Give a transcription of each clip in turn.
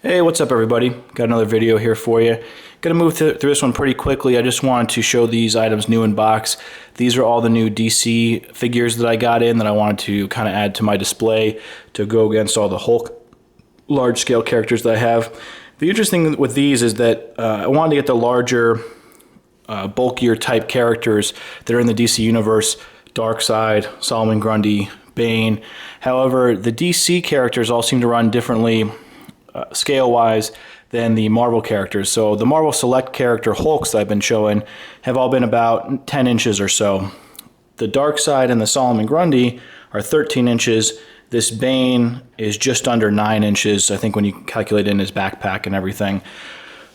Hey, what's up everybody? Got another video here for you. Gonna move through this one pretty quickly. I just wanted to show these items new in box. These are all the new DC figures that I got in that I wanted to kind of add to my display to go against all the Hulk large scale characters that I have. The interesting thing with these is that I wanted to get the larger, bulkier type characters that are in the DC universe. Darkseid, Solomon Grundy, Bane. However, the DC characters all seem to run differently scale-wise than the Marvel characters. So the Marvel Select character Hulks that I've been showing have all been about 10 inches or so. The Darkseid and the Solomon Grundy are 13 inches. This Bane is just under 9 inches, I think, when you calculate in his backpack and everything.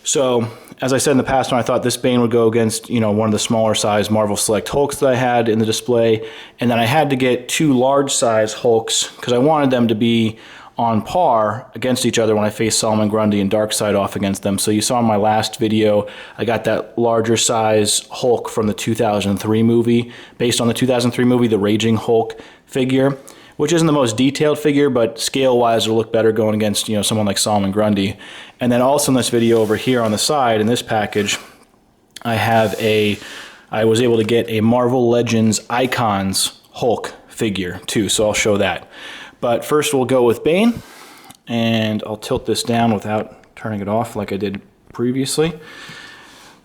So, as I said in the past, when I thought this Bane would go against, one of the smaller size Marvel Select Hulks that I had in the display, and then I had to get two large size Hulks because I wanted them to be on par against each other when I faced Solomon Grundy and Darkseid off against them. So you saw in my last video, I got that larger size Hulk from the 2003 movie, based on the 2003 movie, the Raging Hulk figure, which isn't the most detailed figure, but scale-wise it'll look better going against, someone like Solomon Grundy. And then also in this video over here on the side, in this package, I was able to get a Marvel Legends Icons Hulk figure too, so I'll show that. But first we'll go with Bane, and I'll tilt this down without turning it off like I did previously.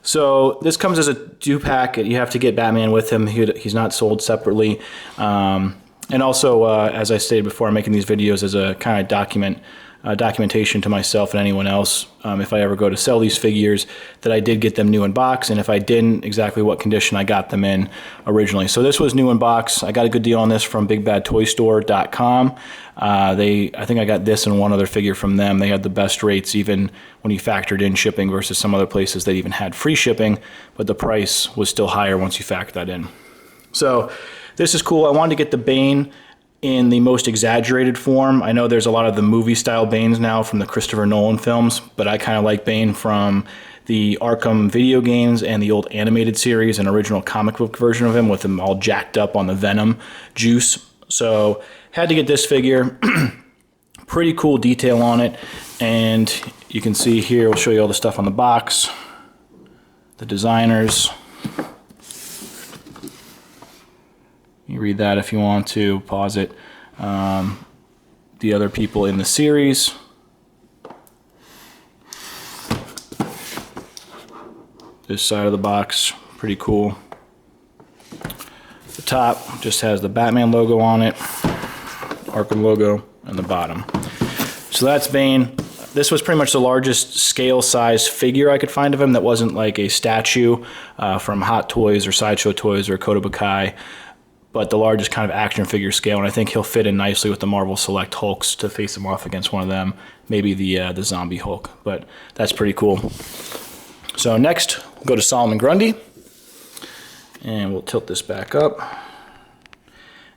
So this comes as a two-pack. You have to get Batman with him. He's not sold separately. And also, as I stated before, I'm making these videos as a kind of documentation to myself and anyone else if I ever go to sell these figures, that I did get them new in box, and if I didn't, exactly what condition I got them in originally. So this was new in box. I got a good deal on this from BigBadToyStore.com. I think I got this and one other figure from them. They had the best rates even when you factored in shipping versus some other places that even had free shipping, but the price was still higher once you factor that in. So this is cool. I wanted to get the Bane in the most exaggerated form. I know there's a lot of the movie-style Banes now from the Christopher Nolan films, but I kind of like Bane from the Arkham video games and the old animated series and original comic book version of him with him all jacked up on the Venom juice. So had to get this figure. Pretty cool detail on it. And you can see here, we'll show you all the stuff on the box. The designers. You read that if you want to, pause it. The other people in the series. This side of the box, pretty cool. The top just has the Batman logo on it, Arkham logo, and the bottom. So that's Bane. This was pretty much the largest scale size figure I could find of him that wasn't like a statue from Hot Toys or Sideshow Toys or Kotobukai, but the largest kind of action figure scale, and I think he'll fit in nicely with the Marvel Select Hulks to face him off against one of them, maybe the zombie Hulk, but that's pretty cool. So next, we'll go to Solomon Grundy, and we'll tilt this back up.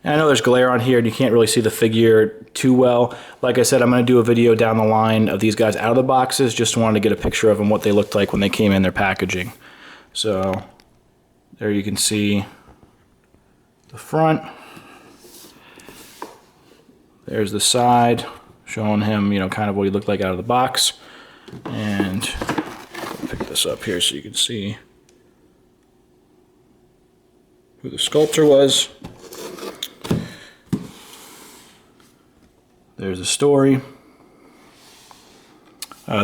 And I know there's glare on here, and you can't really see the figure too well. Like I said, I'm going to do a video down the line of these guys out of the boxes, just wanted to get a picture of them, what they looked like when they came in their packaging. So there you can see the front. There's the side, showing him, kind of what he looked like out of the box. And I'll pick this up here so you can see who the sculptor was. There's the story.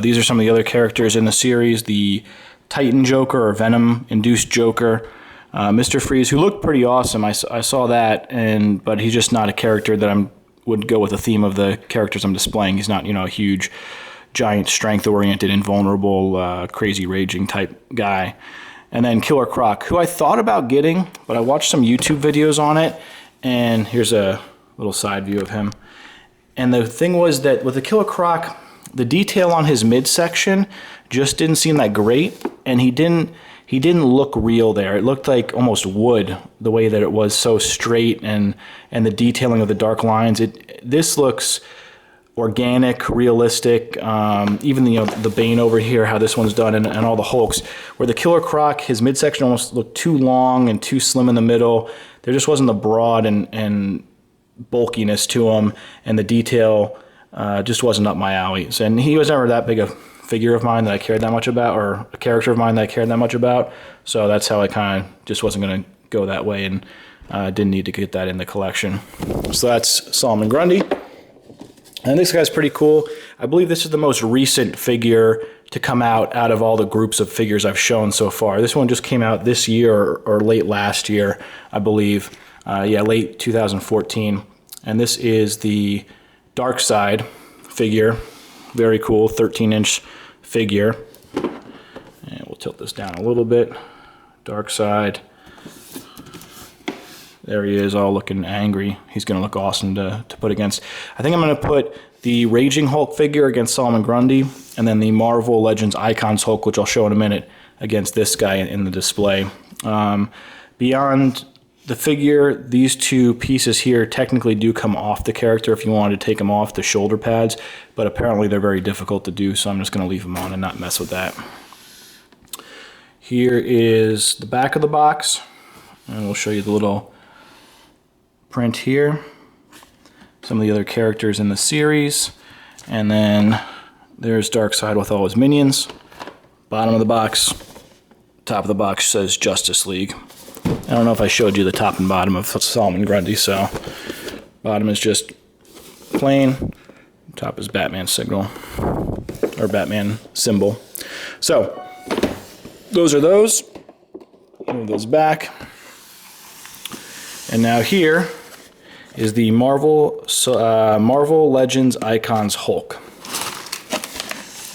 These are some of the other characters in the series. The Titan Joker or Venom-induced Joker. Mr. Freeze, who looked pretty awesome. I saw that, but he's just not a character that would go with the theme of the characters I'm displaying. He's not, a huge, giant, strength-oriented, invulnerable, crazy raging type guy. And then Killer Croc, who I thought about getting, but I watched some YouTube videos on it, and here's a little side view of him. And the thing was that with the Killer Croc, the detail on his midsection just didn't seem that great, and he didn't look real there. It looked like almost wood, the way that it was so straight, and the detailing of the dark lines. This looks organic, realistic. Even the Bane over here, how this one's done, and all the Hulks. Where the Killer Croc, his midsection almost looked too long and too slim in the middle. There just wasn't the broad and bulkiness to him, and the detail just wasn't up my alley. And he was never that big a figure of mine that I cared that much about, or a character of mine that I cared that much about. So that's how I kind of just wasn't going to go that way, and didn't need to get that in the collection. So that's Solomon Grundy. And this guy's pretty cool. I believe this is the most recent figure to come out of all the groups of figures I've shown so far. This one just came out this year or late last year, I believe. Yeah, late 2014. And this is the Darkseid figure. Very cool, 13-inch figure. And we'll tilt this down a little bit. Darkseid. There he is, all looking angry. He's going to look awesome to put against. I think I'm going to put the Raging Hulk figure against Solomon Grundy, and then the Marvel Legends Icons Hulk, which I'll show in a minute, against this guy in the display. Beyond the figure, these two pieces here technically do come off the character if you wanted to take them off, the shoulder pads, but apparently they're very difficult to do, so I'm just going to leave them on and not mess with that. Here is the back of the box, and we'll show you the little print here. Some of the other characters in the series, and then there's Darkseid with all his minions. Bottom of the box, top of the box says Justice League. I don't know if I showed you the top and bottom of Solomon Grundy, so bottom is just plain, top is Batman signal, or Batman symbol. So those are those. Move those back. And now here is the Marvel Legends Icons Hulk.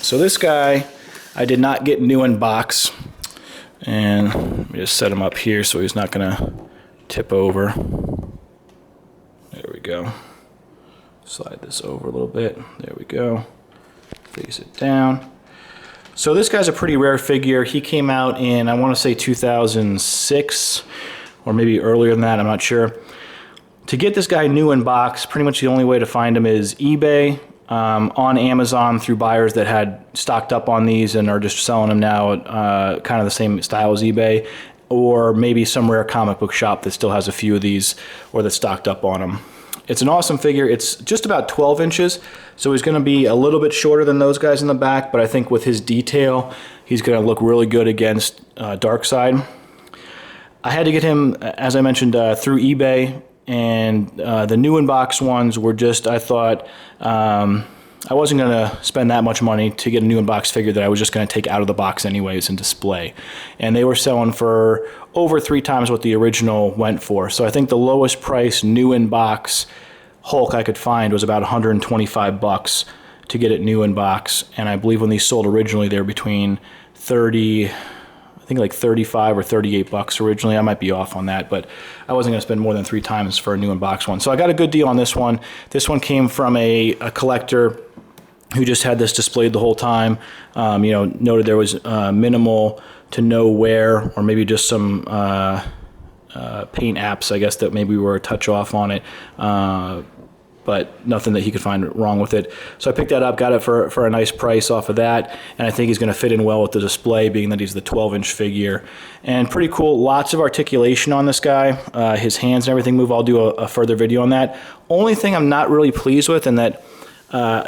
So this guy I did not get new in box, and let me just set him up here so he's not gonna tip over. There we go. Slide this over a little bit. There we go. Face it down. So this guy's a pretty rare figure. He came out in, I want to say 2006, or maybe earlier than that, I'm not sure. To get this guy new in box, pretty much the only way to find him is eBay, on Amazon through buyers that had stocked up on these and are just selling them now at kind of the same style as eBay, or maybe some rare comic book shop that still has a few of these or that's stocked up on them. It's an awesome figure. It's just about 12 inches, so he's going to be a little bit shorter than those guys in the back, but I think with his detail, he's going to look really good against Darkseid. I had to get him, as I mentioned, through eBay. And the new in-box ones were just, I thought, I wasn't going to spend that much money to get a new in-box figure that I was just going to take out of the box anyways and display. And they were selling for over 3 times what the original went for. So I think the lowest price new in-box Hulk I could find was about $125 to get it new in-box. And I believe when these sold originally, they were between 30... I think like 35 or 38 bucks originally. I might be off on that, but I wasn't going to spend more than 3 times for a new in-box one. So I got a good deal on this one. This one came from a collector who just had this displayed the whole time. You know, noted there was minimal to no wear, or maybe just some paint apps, I guess, that maybe were a touch off on it. But nothing that he could find wrong with it. So I picked that up, got it for a nice price off of that, and I think he's going to fit in well with the display, being that he's the 12-inch figure. And pretty cool, lots of articulation on this guy. His hands and everything move. I'll do a further video on that. Only thing I'm not really pleased with, and that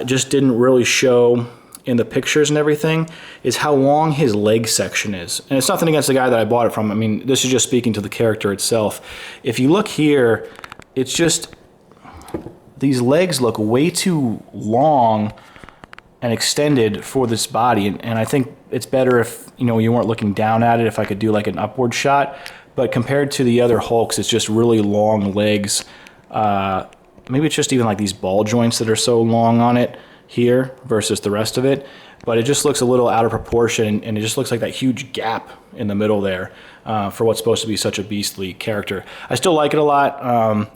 just didn't really show in the pictures and everything, is how long his leg section is. And it's nothing against the guy that I bought it from. I mean, this is just speaking to the character itself. If you look here, it's just... these legs look way too long and extended for this body, and I think it's better if, you know, you weren't looking down at it, if I could do like an upward shot. But compared to the other Hulks, it's just really long legs. Maybe it's just even like these ball joints that are so long on it here versus the rest of it. But it just looks a little out of proportion, and it just looks like that huge gap in the middle there for what's supposed to be such a beastly character. I still like it a lot.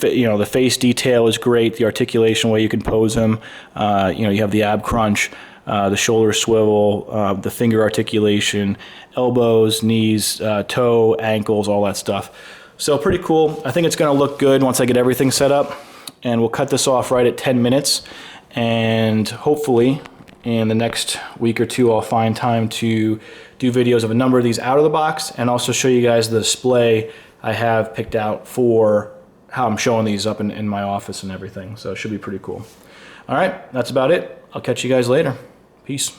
You know, the face detail is great. The articulation, way you can pose him. You know, you have the ab crunch, the shoulder swivel, the finger articulation, elbows, knees, toe, ankles, all that stuff. So pretty cool. I think it's going to look good once I get everything set up. And we'll cut this off right at 10 minutes. And hopefully in the next week or two, I'll find time to do videos of a number of these out of the box, and also show you guys the display I have picked out for how I'm showing these up in my office and everything. So it should be pretty cool. All right, that's about it. I'll catch you guys later. Peace.